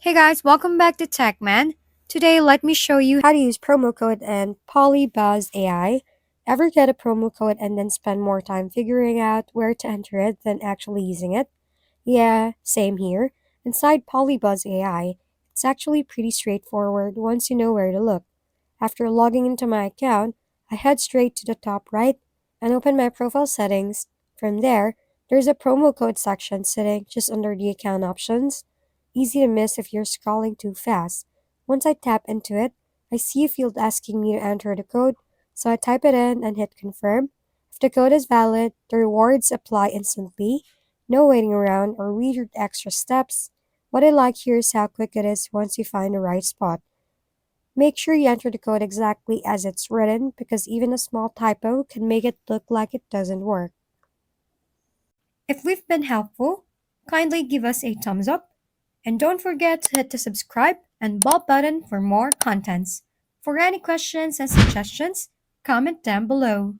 Hey guys, welcome back to TechMan. Today, let me show you how to use promo code and Polybuzz AI. Ever get a promo code and then spend more time figuring out where to enter it than actually using it? Yeah, same here. Inside Polybuzz AI, it's actually pretty straightforward once you know where to look. After logging into my account, I head straight to the top right and open my profile settings. From there, there's a promo code section sitting just under the account options. Easy to miss if you're scrolling too fast. Once I tap into it, I see a field asking me to enter the code, so I type it in and hit confirm. If the code is valid, the rewards apply instantly. No waiting around or weird extra steps. What I like here is how quick it is once you find the right spot. Make sure you enter the code exactly as it's written because even a small typo can make it look like it doesn't work. If we've been helpful, kindly give us a thumbs up and don't forget to hit the subscribe and bell button for more contents. For any questions and suggestions, comment down below.